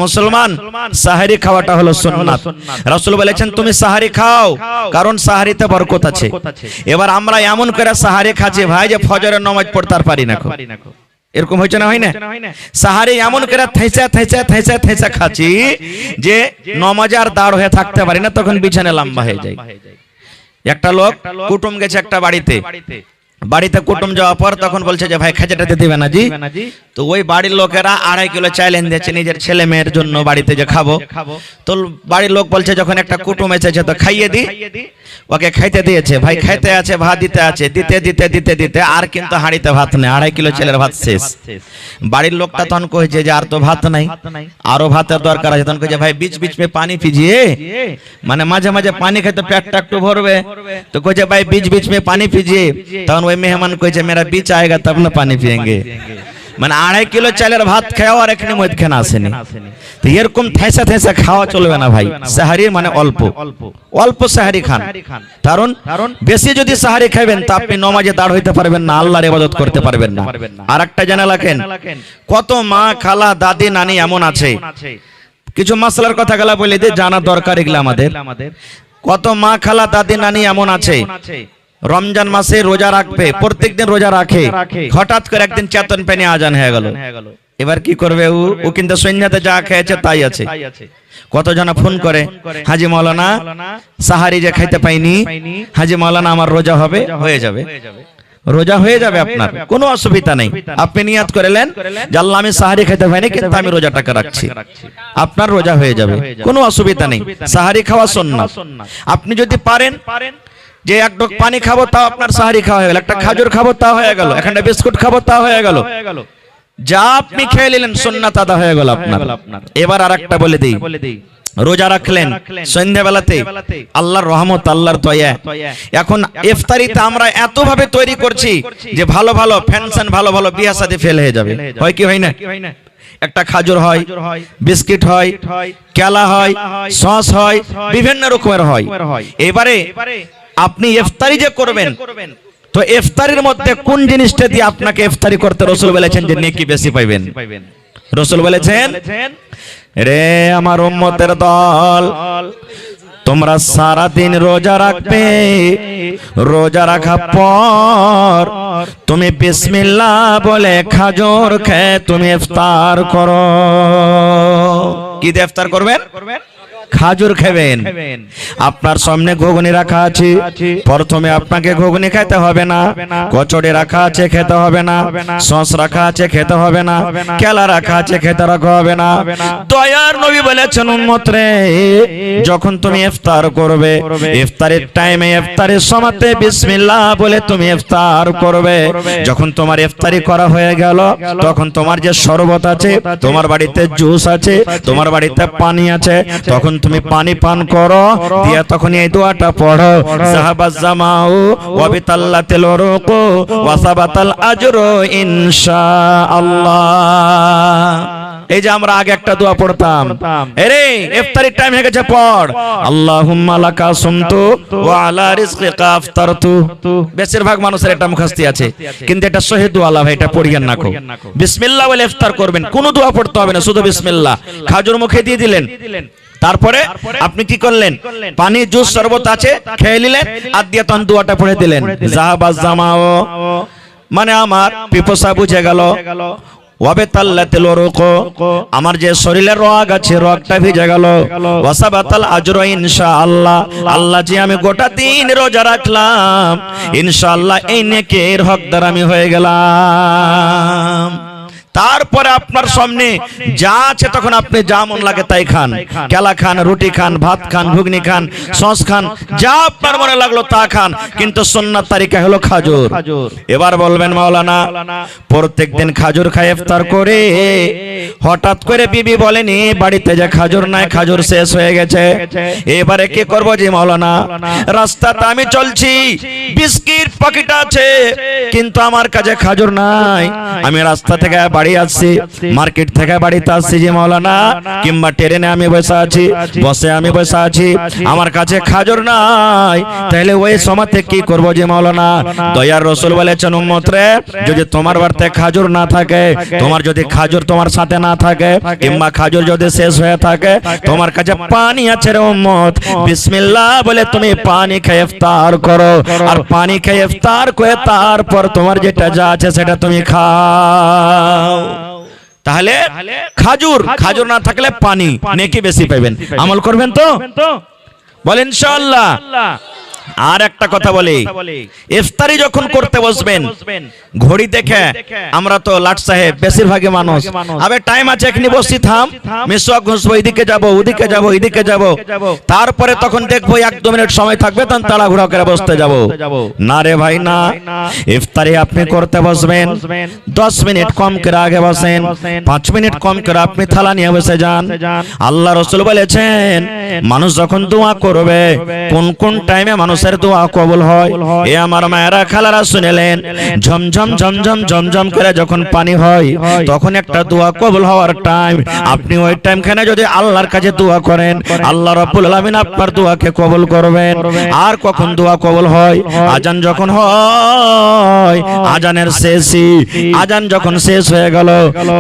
মুসলমান, সাহারি খাওয়াটা হলো সুন্নাত। রাসূল বলেছেন তুমি সাহারি খাও, কারণ সাহারিতে বরকত আছে। এবার আমরা এমন করে সাহারি খাচ্ছি ভাই যে ফজরের নামাজ পড়তে আর পারি না। এরকম হয়েছে না, হয় না? সাহারি এমন করে থেঁচা থেঁচা থেঁচা থেঁচা খাচ্ছি যে নামাজে আর দাঁড় হয়ে থাকতে পারি না, তখন বিছানা লম্বা হয়ে যায়। একটা লোক কুটুম গেছে একটা বাড়িতে কুটুম যাওয়ার পর তখন বলছে যে ভাই খেজাটাতে দিবে না জি। তো ওই বাড়ির লোকেরা 2.5 কিলো চাল এনে দিয়েছে নিজের ছেলে মেয়ের জন্য, বাড়িতে যে খাবো। তো বাড়ির লোক বলছে যখন একটা কুটুম এসেছে তো খাইয়ে দি। ওকে খাইতে দিয়েছে, ভাই খাইতে আছে, ভাত দিতে আছে, দিতে দিতে দিতে দিতে আর কিন্তু হাঁড়িতে ভাত নেই, 2.5 কিলো চালের ভাত শেষ। বাড়ির লোকটা তখন কইছে যে আর তো ভাত নাই, আরো ভাতের দরকার আছে। তখন কইছে ভাই बीच बीच में पानी पीजिए, মানে মাঝে মাঝে পানি খেতে পেটটা একটু ভরবে। তো কইছে ভাই बीच बीच में पानी पीजिए। তখন ওই মেহমান কইছে मेरा बीच आएगा तब ना पानी पिएंगे। মানে 2.5 কিলো চালের ভাত খাওয়া আর এখানে মদ খানা আসেনি। তো এরকম থেঁচা থেঁচা খাওয়া চলবে না ভাই। সাহারি মানে অল্প অল্প সাহারি খান, কারণ বেশি যদি সাহারি খাবেন তা আপনি নামাজে দাঁড় হইতে পারবেন না, আল্লাহর ইবাদত করতে পারবেন না। আর একটা জানা রাখেন, কত মা খালা দাদি নানি এমন আছে, কিছু মাসলার কথা গলা বলে দিয়ে জানা দরকার এগুলা আমাদের। কত মা খালা দাদি নানি এমন আছে রমজান মাসে রোজা রাখবে, প্রত্যেকদিন রোজা রাখে, হঠাৎ করে একদিন চেতন পেনে আজান হয়ে গেল। এবার কি করবে? ও কিন্তু সন্ধ্যাতে যা খেয়েছে তাই আছে। কতজন ফোন করে, হাজি মাওলানা সাহারি যে খাইতে পাইনি, হাজি মাওলানা আমার রোজা হবে, হয়ে যাবে। রোজা হয়ে যাবে, আপনার কোনো অসুবিধা নেই। আপনি নিয়াত করলেন যে আল্লাহ আমি সাহারি খেতে পাইনি কিন্তু আমি রোজাটাকে রাখছি, আপনার রোজা হয়ে যাবে, কোনো অসুবিধা নেই। সাহারি খাওয়া সুন্নাত। আপনি যদি পারেন যে এক ঢোক পানি খাবো তাও আপনার সাহারি খাওয়া হয়ে গেল, একটা খাজুর খাবো তাও হয়ে গেল, একটা বিস্কুট খাবো তাও হয়ে গেল, যা আপনি খেয়ে নিলেন সুন্নাত আদা হয়ে গেল আপনার। এবার আরেকটা বলে দিই, রোজা রাখলেন সন্ধ্যাবেলাতে, আল্লাহর রহমত আল্লাহর দয়া। এখন ইফতারিতে আমরা এত ভাবে তৈরি করছি যে ভালো ভালো ফ্যানশন ভালো ভালো বিয়ে শাদী ফেল হয়ে যাবে, হয় কি হয় না? একটা খাজুর হয়, বিস্কিট হয়, কেলা হয়, সস হয়, বিভিন্ন রকমের হয়। এবারে আপনি ইফতারি যে করবেন, তো ইফতারির মধ্যে কোন জিনিসটা দিয়ে আপনাকে ইফতারি করতে রাসূল বলেছেন যে নেকি বেশি পাইবেন? রাসূল বলেছেন, রে আমার উম্মতের দল, তোমরা সারা দিন রোজা রাখবে, রোজা রাখার পর তুমি বিসমিল্লাহ বলে খাজুর খেয়ে তুমি ইফতার করো। কি দিয়ে ইফতার করবেন? খাজুর খাবেন। আপনার সামনে ঘুগনি রাখা আছে, প্রথমে আপনাকে ঘুগনি খেতে হবে না, কচড়ি রাখা আছে খেতে হবে না, সস রাখা আছে খেতে হবে না, কেলা রাখা আছে খেতে রাখা হবে না। দয়ার নবী বলেছেন উম্মত রে, যখন তুমি ইফতার করবে, ইফতারের টাইমে ইফতারের সময়তে বিসমিল্লাহ বলে তুমি ইফতার করবে। যখন তোমার ইফতারি করা হয়ে গেল, তখন তোমার যে শরবত আছে, তোমার বাড়িতে জুস আছে, তোমার বাড়িতে পানি আছে, তখন তুমি পানি পান করো, দিয়ে তখন এই দোয়াটা পড়ো, সাহাবাজ জামাউ ওয়া বিতাল্লাতিল উরুকু ওয়া সাবাতাল আজরু ইনশাআল্লাহ। এই যে আমরা আগে একটা দোয়া পড়তাম, আরে ইফতারির টাইম হয়ে গেছে, পড় আল্লাহুম্মা লাকা সুমতু ওয়া আলা রিজকিকা আফতারতু। বেশিরভাগ মানুষের এটা মুখস্থি আছে, কিন্তু এটা সহিহ দোয়া আল্লাহ ভাই, এটা পড়িয়েন না। বিসমিল্লাহ বলে ইফতার করবেন, কোনো দোয়া পড়তে হবে না, শুধু বিসমিল্লাহ। খাজুর মুখে দিয়ে দিলেন, তারপরে আপনি কি করলেন? পানি জুস শরবত আছে খেয়ে নিলেন, আর দিয়ে তখন দোয়াটা পড়ে দিলেন, যাহাবাজ জামাও, মানে আমার পিপাসা বুঝে গেল, ওয়াবিতাল্লাতিল উরুকু, আমার যে শরীরের রগ আছে রগটা ভিজে গেল, ওয়াসাবাতাল আজরু ইনশাআল্লাহ, আল্লাহ যে আমি গোটা দিন রোজা রাখলাম, ইনশাআল্লাহ এই নেকির হকদার আমি হয়ে গেলাম। তারপরে আপনার সামনে যা আছে তখন আপনি যা মন লাগে তাই খান, কেলা খান, রুটি খান, ভাত খান, ঘুগনি খান, সস খান, যা আপনার মনে লাগলো তা খান, কিন্তু সুন্নাত তারিকা হলো খাজুর। এবার বলবেন মাওলানা প্রত্যেকদিন খাজুর খায় ইফতার করে, হঠাৎ করে বিবি বলেনি বাড়িতে যে খাজুর নাই, খাজুর শেষ হয়ে গেছে, এবারে কি করব? যে মাওলানা রাস্তাতে আমি চলছি, বিস্কিট প্যাকেট আছে কিন্তু আমার কাছে খাজুর নাই, আমি রাস্তা থেকে বাড়ি আসছি, মার্কেট থেকে বাড়িতে আসছি যে মাওলানা, কিংবা ট্রেনে আমি বসে আছি, বসে আমি বসে আছি, আমার কাছে খাজুর নাই, তাহলে ওই সময়তে কি করব যে মাওলানা? দয়ার রাসূল বলেছেন উম্মত রে, যদি তোমার বাড়িতে খাজুর না থাকে, তোমার যদি খাজুর তোমার সাথে না থাকে, কিংবা খাজুর যদি শেষ হয়ে থাকে, তোমার কাছে পানি আছে রে উম্মত, বিসমিল্লাহ বলে তুমি পানি খেয়ে ইফতার করো, আর পানি খেয়ে ইফতার করে তারপর তোমার যেটা যা আছে সেটা তুমি খাও। তাহলে খাজুর, খাজুর না থাকলে পানি, নেকি বেশি পাবেন। আমল করবেন তো? বলেন ইনশাআল্লাহ। আর একটা কথা বলি, ইফতারি যখন করতে বসবেন, ঘড়ি দেখে, আমরা তো লাট সাহেব বেশিরভাগই মানুষ, আবে টাইম আছে এখনি বসি, থাম, মিসওয়াক ঘষবো, এদিকে যাব ওদিকে যাব এদিকে যাব, তারপরে তখন দেখবো 1-2 মিনিট সময় থাকবে, তখন তাড়াহুড়া করে বসতে যাব। না রে ভাই না, ইফতারি আপনি করতে বসবেন, 10 মিনিট কম করে আগে বসেন, 5 মিনিট কম করে আপনি থালা নিয়ে বসে যান। আল্লাহ রাসূল বলেছেন মানুষ যখন দোয়া করবে, কোন কোন টাইমে মানুষের দোয়া কবুল হয়, এ আমার মায়েরা খালারা শুনেলেন, ঝমঝম ঝমঝম ঝমঝম করে যখন পানি হয়, তখন একটা দোয়া কবুল হওয়ার টাইম। আপনি ওই টাইমখানে যদি আল্লাহর কাছে দোয়া করেন, আল্লাহ রাব্বুল আলামিন আপনার দোয়াকে কবুল করবেন। আর কখন দোয়া কবুল হয়? আজান যখন হয়, আজানের শেষই, আজান যখন শেষ হয়ে গেল,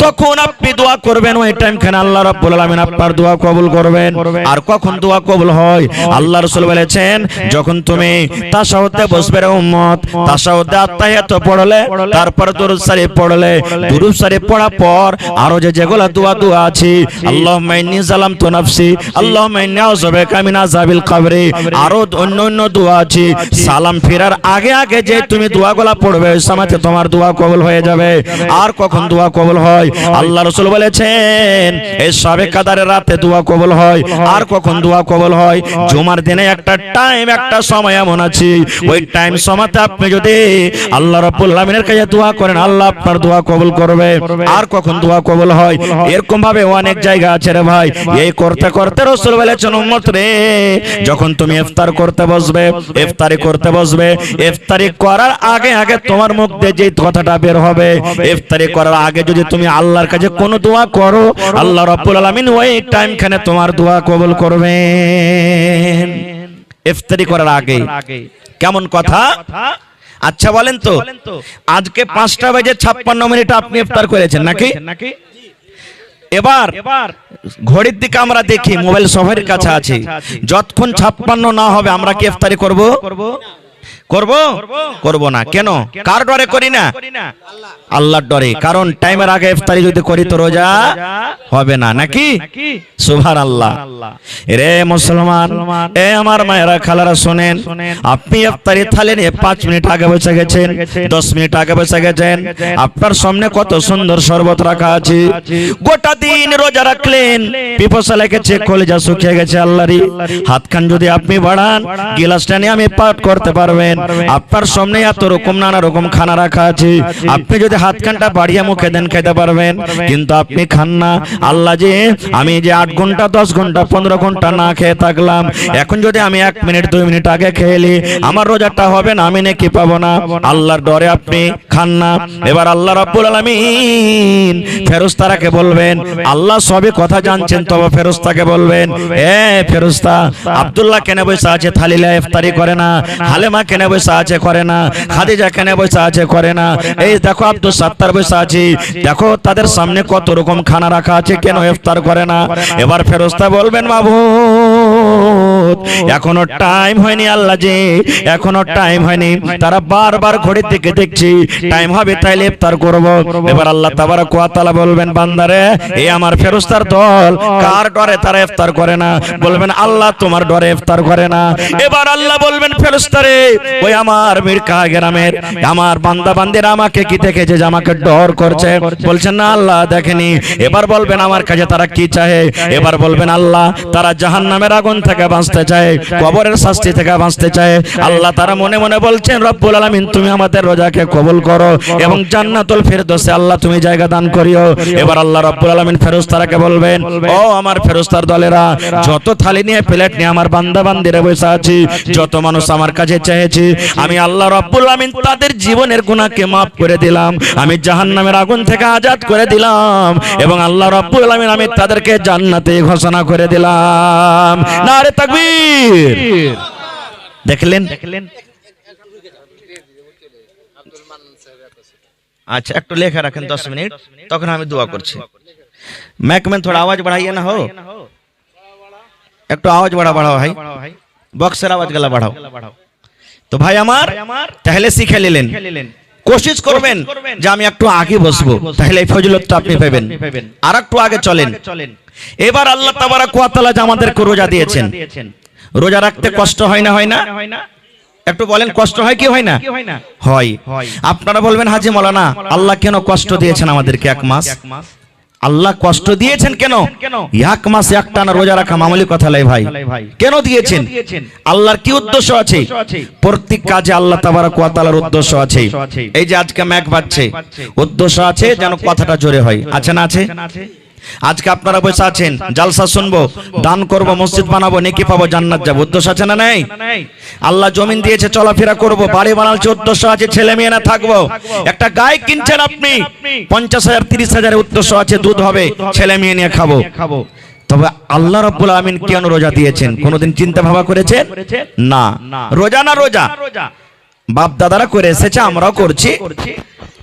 তখন আপনি দোয়া করবেন, ওই টাইমখানে আল্লাহ রাব্বুল আলামিন আপনার দোয়া কবুল করবেন। আর কখন দোয়া কবুল হয়? আল্লাহ রাসূল বলেছেন যখন তুমি তাশাহুদে বসবে রে উম্মত, তাশাহুদে আত্তাহিয়াত পড়লে, তারপর দুরূদ শরীফ পড়লে, দুরূদ শরীফ পড়ার পর আরো যেগুলো দোয়া আছে, আল্লাহুম্মা ইন্নী যালামতু নাফসি, আল্লাহুম্মা ইন্নী আউযু বিকা মিন আযাবিল কবরি, আরো অন্য দোয়া আছে, সালাম ফেরার আগে আগে যে তুমি দোয়াগুলো পড়বে, ওই সময়তে তোমার দোয়া কবুল হয়ে যাবে। আর কখন দোয়া কবুল হয়? আল্লাহ রাসূল বলেছেন এই শবে কদরের রাতে দোয়া কবুল হয়। আর কখন দোয়া কবুল হয়? জুমার দিনে একটা টাইম, একটা সময় এমন আছে, ওই টাইম সময়তে আপনি যদি আল্লাহ রাব্বুল আলামিনের কাছে দোয়া করেন, আল্লাহ আপনার দোয়া কবুল করবে। আর কখন দোয়া কবুল হয়? এরকম ভাবে অনেক জায়গা আছে রে ভাই। এই করতে করতে রাসূল বলেছেন উম্মত রে, যখন তুমি ইফতার করতে বসবে, ইফতারি করতে বসবে, ইফতারি করার আগে আগে তোমার মুখ দিয়ে যে কথাটা বের হবে, ইফতারি করার আগে যদি তুমি আল্লাহর কাছে কোনো দোয়া করো, আল্লাহ রাব্বুল আলামিন ওই টাইমখানে তোমার দোয়া কবুল করবেন। ইফতারি করার আগে, কেমন কথা? আচ্ছা বলেন তো, আজকে 5:56 আপনি ইফতার করেছেন নাকি? এবার ঘড়ির দিকে আমরা দেখি, মোবাইল সবার কাছে আছে, যতক্ষণ 56 না হবে আমরা কি ইফতারি করব? করব না। কেন? কার ডরে করি না? আল্লাহর ডরে। কারণ টাইমের আগে ইফতারি যদি করি তো রোজা হবে না, নাকি? সুবহানাল্লাহ। রে মুসলমান, এ আমার মায়েরা খালারা শুনেন, আপনি ইফতারি থালি নিয়ে 5 মিনিট আগে বসে গেছেন, 10 মিনিট আগে বসে গেছেন, আপনার সামনে কত সুন্দর শরবত রাখা আছে, গোটা দিন রোজা রাখলেন, পিপাসা লেগেছে, কলিজা শুকিয়ে গেছে, আল্লাহরই হাতখান যদি আপনি বাড়ান, গিলাসটা নিয়ে আমি পাঠ করতে পারবেন। আপনার সামনে এত রকম নানা রকম খানা রাখা আছে, আপনি যদি হাতখানটা বাড়িয়ে মুখে দেন খেতে পারবেন, কিন্তু আপনি খান না। আল্লাহ যে আমি যে 8 ঘন্টা 10 ঘন্টা 15 ঘন্টা না খেয়ে থাকলাম, এখন যদি আমি 1 মিনিট 2 মিনিট আগে খেয়েলি, আমার রোজাটা হবে না, আমি নাকি পাবো না। আল্লাহর ডরে আপনি খান না। এবার আল্লাহ রাব্বুল আলামিন ফেরেশতাকে বলবেন, আল্লাহ সবই কথা জানছেন, তবে ফেরেশতাকে বলবেন, এ ফেরেশতা, আব্দুল্লাহ কেন বসে আছে থালিলা ইফতারি করে না, হালেমা কেন বসে আছে করে না, খাদিজা কেন বসে আছে করে না, এই দেখো আব্দুল সাত্তার বসে আছে, দেখো তাদের সামনে কত রকম খানা রাখা আছে, কেন ইফতার করে না? এবার ফেরেশতা বলবেন, মাবুদ এখনো টাইম হয়নি, আল্লাহ জি এখনো টাইম হয়নি। তারা বারবার ঘড়ির দিকে দেখছি, টাইম হবে তাইলে ইফতার করব। এবার আল্লাহ তাবারক ওয়া তাআলা বলবেন, বান্দারে এই আমার ফেরেশতার দল কার ডরে তারা ইফতার করে না? বলবেন, আল্লাহ তোমার ডরে ইফতার করে না। এবার আল্লাহ বলবেন, ফেরেশতারে ওই আমার মিরকা গ্রামের আমার বান্দা বান্দিরা আমাকে কি দেখেছে যে আমাকে ডর করছে? বলছেন না আল্লাহ দেখেনি। এবার বলবেন, আমার কাছে তারা কি চায়? এবার বলবেন, আল্লাহ তারা জাহান্নামের আগুন থেকে বাঁচতে বাঁচতে চায়, কবরের শাস্তি থেকে বাঁচতে চায়, আল্লাহ তারা মনে মনে বলছেন রব্বুল আলামিন তুমি আমাদের রোজাকে কবুল করো এবং জান্নাতুল ফেরদৌসে আল্লাহ তুমি জায়গা দান করিও। এবার আল্লাহ রব্বুল আলামিন ফেরেশতারাকে বলবেন, ও আমার ফেরেশতার দলেরা, যত থালি নিয়ে প্লেট নিয়ে আমার বান্দা বান্দিরা বসে আছি, যত মানুষ আমার কাছে চেয়েছি, আমি আল্লাহ রব্বুল আলামিন তাদের জীবনের গুনাহকে maaf করে দিলাম, আমি জাহান্নামের আগুন থেকে আজাদ করে দিলাম এবং আল্লাহ রব্বুল আলামিন আমি তাদেরকে জান্নাতে ঘোষণা করে দিলাম। নারে তাকবীর। দেখলেন? अच्छा एक तो लेखा रखें 10 मिनट तक हमें दुआ करছি मैक में थोड़ा आवाज बढ़ाइए ना हो एक तो आवाज बढ़ाओ भाई बॉक्सर आवाज गला बढ़ाओ तो भाई আমার তাহলে শিখে নিলেন কোশিশ করবেন যে আমি একটু আগে বসবো তাহলে এই ফজিলতটা আপনি পাবেন আর একটু আগে চলেন এবার আল্লাহ তাবারাক ওয়া তাআলা আমাদেরকে রোজা দিয়েছেন রোজা রাখতে কষ্ট হয় না একটু বলেন কষ্ট হয় কি হয় না হয় আপনারা বলবেন হাজী মাওলানা আল্লাহ কেন কষ্ট দিয়েছেন আমাদেরকে এক মাস আল্লাহ কষ্ট দিয়েছেন কেন এক মাস একটানা রোজা রাখা মামুলি কথা নয় ভাই কেন দিয়েছেন আল্লাহর কি উদ্দেশ্য আছে প্রত্যেক কাজে আল্লাহ তাবারাক ওয়া তাআলার উদ্দেশ্য আছে এই যে আজকে ম্যাক বাজছে উদ্দেশ্য আছে যেন কথাটা জোরে হয় আছে না আছে আজকে আপনারা বসে আছেন জলসা শুনবো দান করব মসজিদ বানাবো নেকি পাবো জান্নাত যাব উদ্দেশ্য আছে না নাই আল্লাহ জমিন দিয়েছে চলাফেরা করব বাড়ি বানালছে উদ্দেশ্য আছে ছেলে মেয়ে না থাকবো একটা গায় কিনছেন আপনি 50,000 30,000 উদ্দেশ্য আছে দুধ হবে ছেলে মেয়ে নিয়ে খাবো তবে আল্লাহ রাব্বুল আমিন কেন রোজা দিয়েছেন কোনদিন চিন্তা ভাবনা করেছেন না রোজা না রোজা বাপ দাদারা করে এসেছে আমরাও করছি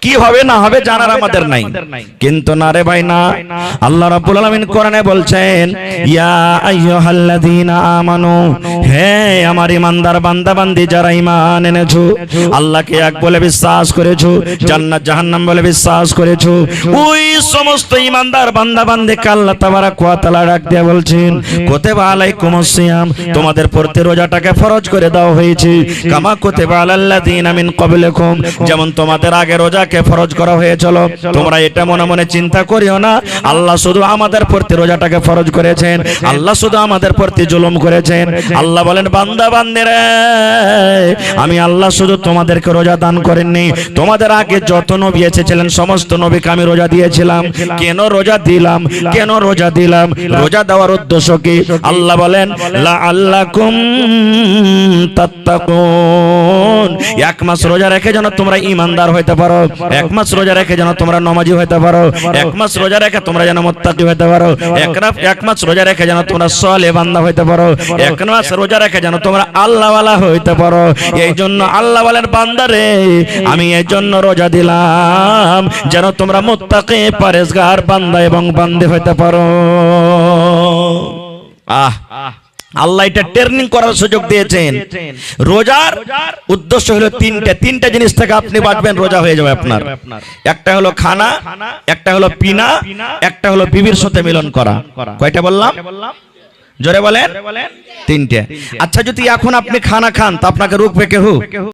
কি হবে না হবে জানার আমাদের নাই কিন্তু না রে ভাই না আল্লাহ রাব্বুল আলামিন কোরআনে বলছেন ইয়া আইয়ুহাল্লাযীনা আমানু হে আমার ঈমানদার বান্দা বান্দি যারা ঈমান এনেছো আল্লাহকে এক বলে বিশ্বাস করেছো জান্নাত জাহান্নাম বলে বিশ্বাস করেছো ওই সমস্ত ঈমানদার বান্দা বান্দিকে আল্লাহ তাবারাক ওয়া তাআলা ডাক দিয়ে বলছেন কুতিবা আলাইকুমুস সিয়াম তোমাদের প্রতি রোজাটাকে ফরজ করে দেওয়া হয়েছে কামা কুতিবা আলাল্লাযীনা মিন ক্বাবলিকুম যেমন তোমাদের আগে রোজা কে ফরজ করা হয়েছিল তোমরা এটা মনে মনে চিন্তা করিও না আল্লাহ শুধু আমাদের প্রতি রোজাটাকে ফরজ করেছেন আল্লাহ শুধু আমাদের প্রতি জুলুম করেছেন আল্লাহ বলেন বান্দা বান্দিরা আমি আল্লাহ শুধু তোমাদেরকে রোজা দান করেননি তোমাদের আগে যত নবী এসেছিলেন সমস্ত নবীকে আমি রোজা দিয়েছিলাম কেন রোজা দিলাম রোজা দেওয়ার উদ্দেশ্য কি আল্লাহ বলেন লাআল্লাকুম তাত্তাকুন এক মাস রোজা রেখে যেন তোমরা ঈমানদার হইতে পারো এক মাস রোজা রেখে যেন তোমরা নামাজি হইতে পারো এক মাস রোজা রেখে তোমরা যেন মুত্তাকি হইতে পারো এক মাস রোজা রেখে যেন তোমরা সালেহ বান্দা হইতে পারো এক মাস রোজা রেখে যেন তোমরা আল্লাহওয়ালা হইতে পারো এই জন্য আল্লাহ বলেন বান্দারে আমি এই জন্য রোজা দিলাম যেন তোমরা মুত্তাকি পরহেজগার বান্দা এবং বান্দি হইতে পারো আল্লাহ এটা ট্রেনিং করার সুযোগ দিয়েছেন রোজার উদ্দেশ্য হলো তিনটা জিনিস থেকে আপনি বাঁচবেন রোজা হয়ে যাবে আপনার একটা হলো খানা একটা হলো পিনা একটা হলো বিবির সাথে মিলন করা কয়টা বললাম জোরে বলেন তিনটে আচ্ছা যদি এখন আপনি খানা খান তো আপনাকে রুখবে কেউ